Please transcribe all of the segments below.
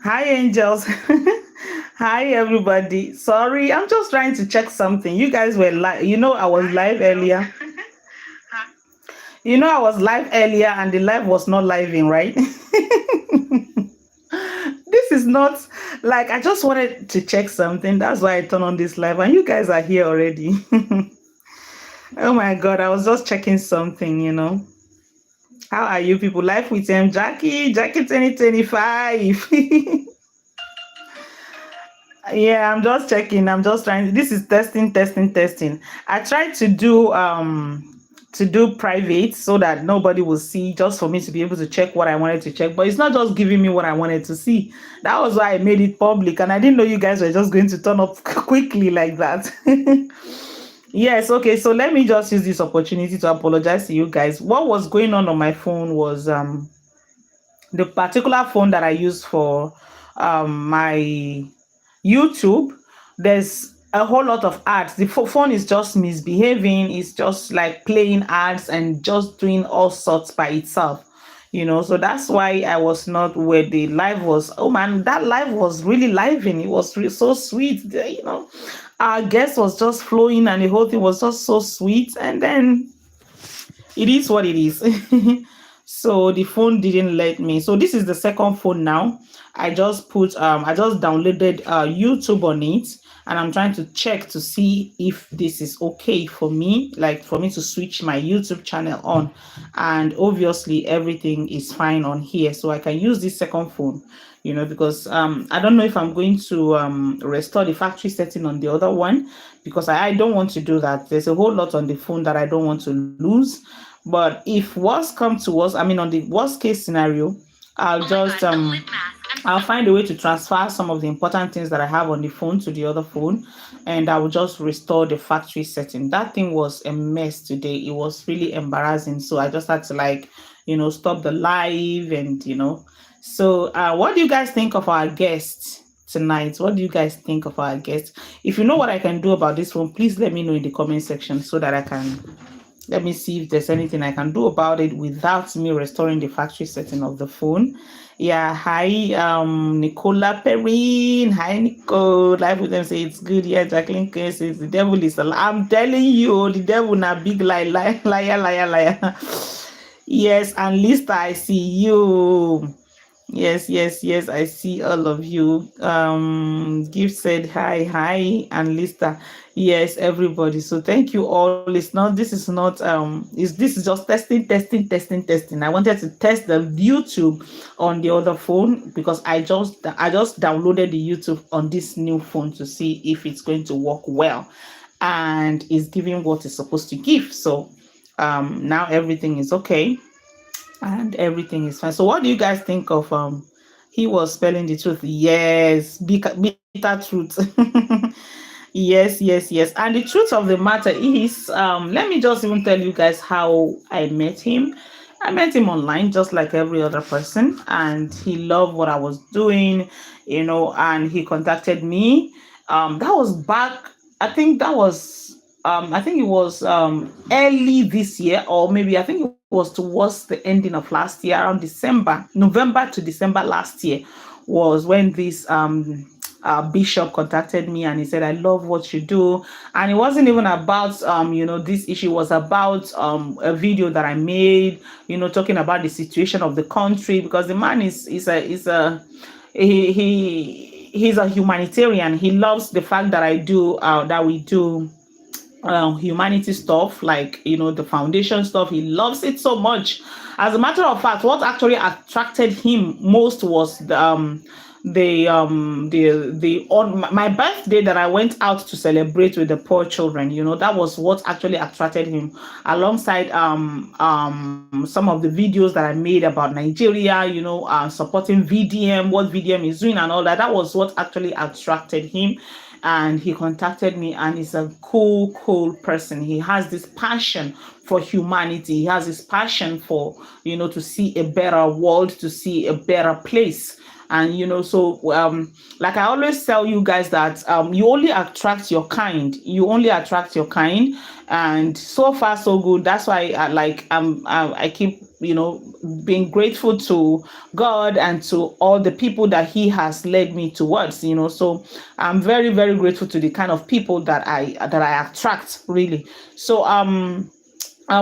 Hi, angels. Hi, everybody. Sorry, I'm just trying to check something. You guys were live. I was live earlier. I was live earlier and the live was not living, right? This is not like I just wanted to check something. That's why I turned on this live and you guys are here already. Oh my God, I was just checking something. How are you people? Life with Jackie 2025. Yeah, I'm just checking. I'm just trying. This is testing, testing, testing. I tried to do private so that nobody will see, just for me to be able to check what I wanted to check. But it's not just giving me what I wanted to see. That was why I made it public, and I didn't know you guys were just going to turn up quickly like that. Yes, okay. So let me just use this opportunity to apologize to you guys. What was going on my phone was the particular phone that I use for my YouTube. There's a whole lot of ads. The phone is just misbehaving. It's just like playing ads and just doing all sorts by itself. So that's why I was not where the live was. Oh man, that live was really living. It was so sweet. Our guest was just flowing and the whole thing was just so sweet. And then it is what it is. So the phone didn't let me. So this is the second phone now. I just downloaded YouTube on it, and I'm trying to check to see if this is okay for me, like for me to switch my YouTube channel on. And obviously everything is fine on here, so I can use this second phone. Because I don't know if I'm going to restore the factory setting on the other one, because I don't want to do that. There's a whole lot on the phone that I don't want to lose. But if worst comes to worst, I mean, on the worst case scenario, I'll just I'll find a way to transfer some of the important things that I have on the phone to the other phone, and I will just restore the factory setting. That thing was a mess today. It was really embarrassing. So I just had to stop the live and. So what do you guys think of our guests tonight? What do you guys think of our guests? If you know what I can do about this one, please let me know in the comment section so that I can let me see if there's anything I can do about it without me restoring the factory setting of the phone. Yeah, hi, Nicola Perrin. Hi, Nico. Life with them say it's good. Yeah, Jacqueline K says the devil is a lie. I'm telling you, the devil na big lie, liar, liar. Yes, and Lista, I see you. Yes, yes, yes. I see all of you. Gift said hi, and Lista. Yes, everybody. So thank you all. This is not this is just testing. I wanted to test the YouTube on the other phone because I just downloaded the YouTube on this new phone to see if it's going to work well and is giving what it's supposed to give. So now everything is okay and everything is fine. So what do you guys think of he was spelling the truth? Yes, bitter truth. Yes. And the truth of the matter is, let me just even tell you guys how I met him. I met him online just like every other person, and he loved what I was doing, and he contacted me. That was back, I think it was early this year, or maybe I think it was towards the ending of last year, around November to December last year, was when this bishop contacted me and he said, I love what you do. And it wasn't even about this issue. Was about a video that I made, talking about the situation of the country, because the man he's a humanitarian. He loves the fact that we do humanity stuff, like the foundation stuff. He loves it so much. As a matter of fact, what actually attracted him most was the on my birthday that I went out to celebrate with the poor children. That was what actually attracted him, alongside some of the videos that I made about Nigeria, supporting VDM, what VDM is doing and all that. That was what actually attracted him. and he contacted me, and he's a cool person. He has this passion for humanity. He has this passion for, to see a better world, to see a better place. And so like I always tell you guys that you only attract your kind. You only attract your kind. And so far so good. That's why I keep being grateful to God and to all the people that He has led me towards. So I'm very, very grateful to the kind of people that I attract, really. So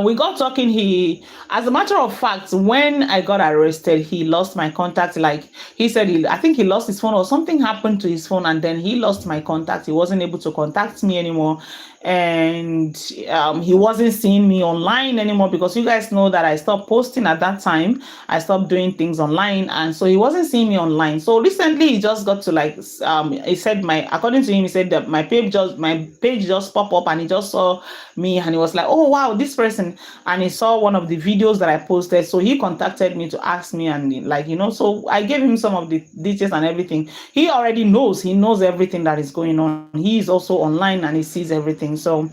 we got talking. As a matter of fact, when I got arrested, he lost my contact. Like he said, I think he lost his phone, or something happened to his phone, and then he lost my contact. He wasn't able to contact me anymore, and he wasn't seeing me online anymore, because you guys know that I stopped posting at that time. I stopped doing things online, and so he wasn't seeing me online. So recently, he just got to he said according to him, he said that my page just popped up, and he just saw me, and he was like, oh wow, this person, and he saw one of the videos that I posted. So he contacted me to ask me, and so I gave him some of the details and everything. He already knows. He knows everything that is going on. He is also online, and he sees everything. So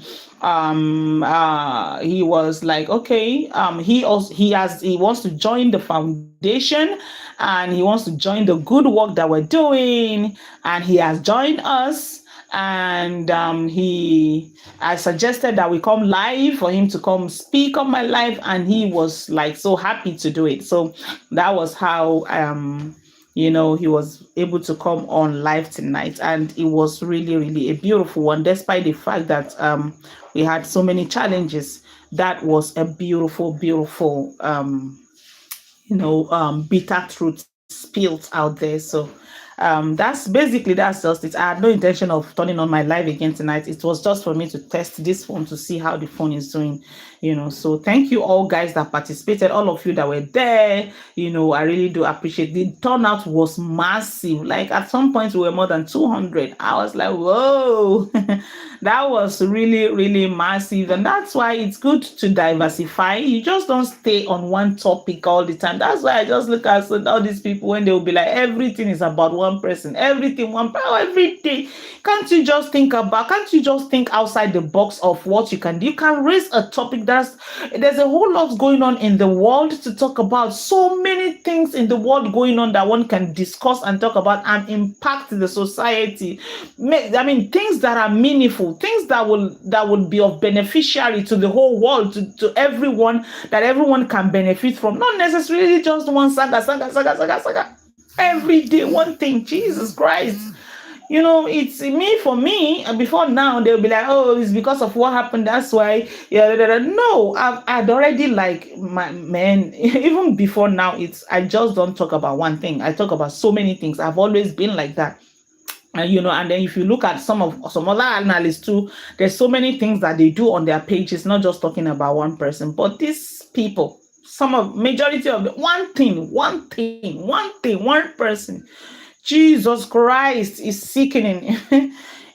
he was like, okay, he wants to join the foundation, and he wants to join the good work that we're doing, and he has joined us. And I suggested that we come live, for him to come speak on my live, and he was like so happy to do it. So that was how he was able to come on live tonight, and it was really, really a beautiful one, despite the fact that we had so many challenges. That was a beautiful, beautiful bitter truth spilled out there. So that's just it. I had no intention of turning on my live again tonight. It was just for me to test this phone to see how the phone is doing. So thank you all guys that participated, all of you that were there. I really do appreciate. The turnout was massive. Like at some point we were more than 200. I was like, whoa. That was really, really massive. And that's why it's good to diversify. You just don't stay on one topic all the time. That's why I just look at all these people when they will be like, everything is about one person, everything, every day. Can't you just think outside the box of what you can do? You can raise a topic. There's a whole lot going on in the world to talk about. So many things in the world going on that one can discuss and talk about and impact the society. Things that are meaningful, things that will be of beneficiary to the whole world, to everyone, that everyone can benefit from. Not necessarily just one saga. Every day, one thing. Jesus Christ. It's for me, before now, they'll be like, oh, it's because of what happened. That's why. No, I'd already even before now, I just don't talk about one thing. I talk about so many things. I've always been like that. And then if you look at some other analysts too, there's so many things that they do on their pages, not just talking about one person, but these people, majority of one person. Jesus Christ is sickening.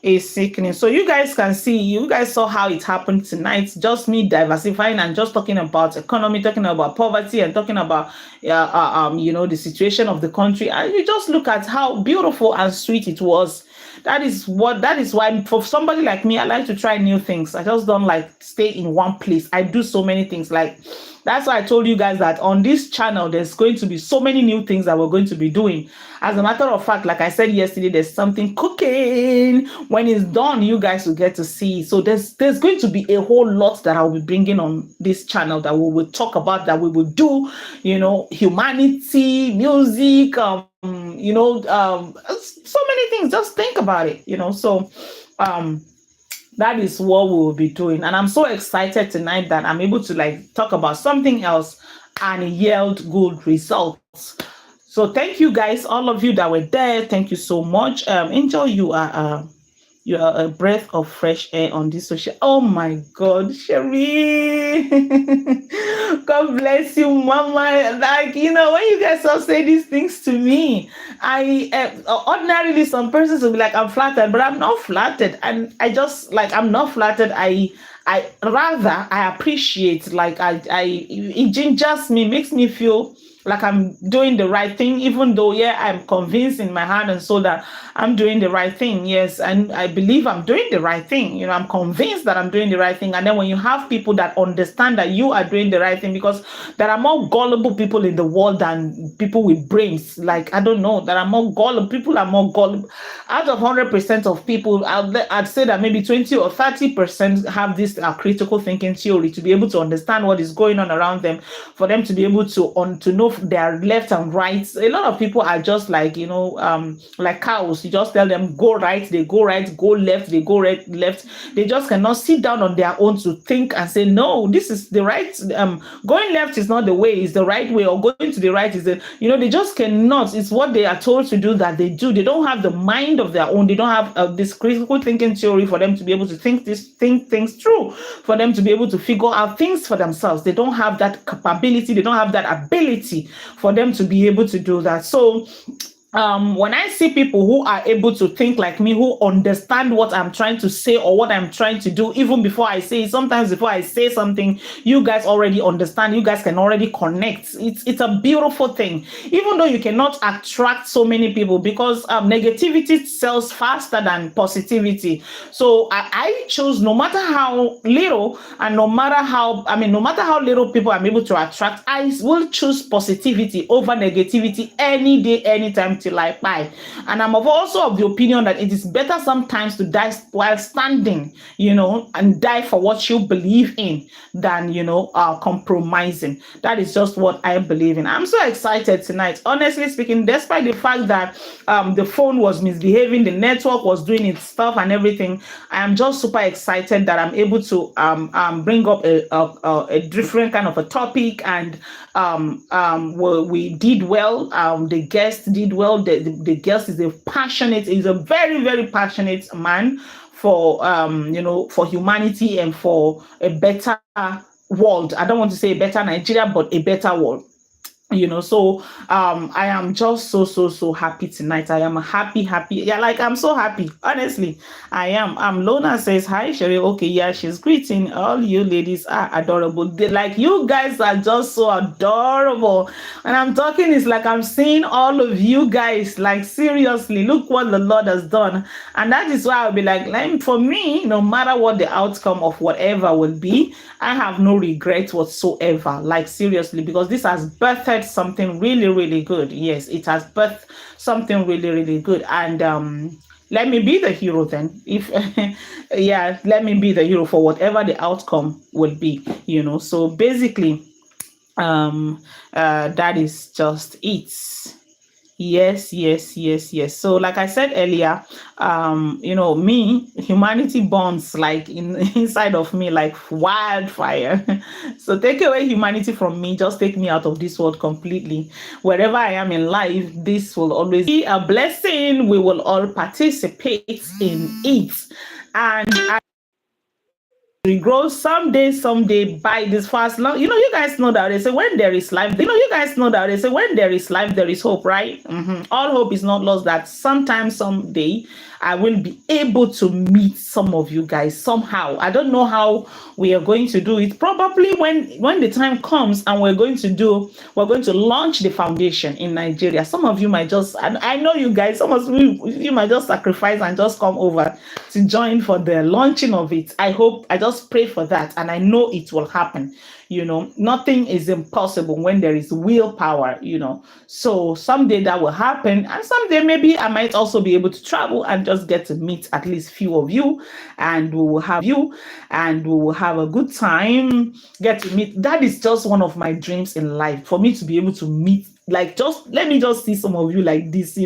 Is sickening. So you guys saw how it happened tonight. Just me diversifying and just talking about economy, talking about poverty, and talking about the situation of the country. And you just look at how beautiful and sweet it was. That is why for somebody like me, I like to try new things. I just don't like stay in one place. I do so many things. That's why I told you guys that on this channel, there's going to be so many new things that we're going to be doing. As a matter of fact, like I said yesterday, there's something cooking. When it's done, you guys will get to see. So there's going to be a whole lot that I'll be bringing on this channel that we will talk about, that we will do, humanity, music, so many things. Just think about it, So that is what we will be doing. And I'm so excited tonight that I'm able to talk about something else and yield good results. So thank you guys, all of you that were there. Thank you so much. Enjoy. You are a breath of fresh air on this social. Oh my God, Sherry. God bless you, Mama. When you guys all say these things to me, ordinarily some persons will be like, I'm flattered, but I'm not flattered. And I just I'm not flattered. I appreciate, it gingers me, makes me feel like I'm doing the right thing, even though, yeah, I'm convinced in my heart and soul that I'm doing the right thing. Yes, and I believe I'm doing the right thing. I'm convinced that I'm doing the right thing. And then when you have people that understand that you are doing the right thing, because there are more gullible people in the world than people with brains. Like, I don't know, there are more gullible people, are more gullible. Out of 100% of people, I'd say that maybe 20 or 30% have this critical thinking theory to be able to understand what is going on around them, for them to be able to know their left and right. A lot of people are just like, like cows. You just tell them go right, they go right; go left, they go right, left. They just cannot sit down on their own to think and say, no, this is the right. Going left is not the way; it's the right way, or going to the right is the. They just cannot. It's what they are told to do that they do. They don't have the mind of their own. They don't have this critical thinking theory for them to be able to think things through, for them to be able to figure out things for themselves. They don't have that capability. They don't have that ability for them to be able to do that. So when I see people who are able to think like me, who understand what I'm trying to say or what I'm trying to do, even before I say it, sometimes before I say something, you guys already understand, you guys can already connect. It's a beautiful thing, even though you cannot attract so many people, because negativity sells faster than positivity. So I choose, no matter how little and no matter how little people I'm able to attract, I will choose positivity over negativity any day, anytime, till I die. And I'm also of the opinion that it is better sometimes to die while standing, and die for what you believe in, than compromising. That is just what I believe in. I'm so excited tonight, honestly speaking, despite the fact that the phone was misbehaving, the network was doing its stuff and everything. I am just super excited that I'm able to bring up a different kind of a topic, and we did well. The guest did well. The guest is a very, very passionate man for for humanity and for a better world. I don't want to say a better Nigeria, but a better world. So I am just so happy tonight. I am happy. Yeah, like, I'm so happy, honestly. I am. Lona says hi, Sherry. Okay, yeah, she's greeting. All you ladies are adorable. Like, you guys are just so adorable. And I'm talking, it's like I'm seeing all of you guys. Like, seriously, look what the Lord has done. And that is why I'll be like, for me, no matter what the outcome of whatever will be, I have no regrets whatsoever. Like, seriously, because this has birthed something really, really good. Yes, it has birthed something really, really good. And let me be the hero then. If yeah, let me be the hero for whatever the outcome will be. So basically, that is just it. Yes. So, like I said earlier, humanity burns like inside of me like wildfire. So take away humanity from me, just take me out of this world completely. Wherever I am in life, this will always be a blessing. We will all participate in it. And we grow someday by this fast long. You guys know that they say when there is life, there is hope, right? All hope is not lost, that sometime, someday, I will be able to meet some of you guys somehow. I don't know how we are going to do it. Probably when the time comes and we're going to launch the foundation in Nigeria. Some of you might just, I know you guys, some of you might just sacrifice and just come over to join for the launching of it. I just pray for that, and I know it will happen. Nothing is impossible when there is willpower, so someday that will happen, and someday maybe I might also be able to travel and just get to meet at least few of you, and we will have a good time, get to meet. That is just one of my dreams in life, for me to be able to meet, like, just let me just see some of you like this,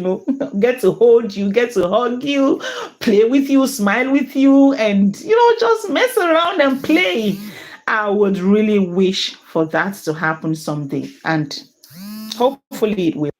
get to hold you, get to hug you, play with you, smile with you, and just mess around and play. I would really wish for that to happen someday, and hopefully it will.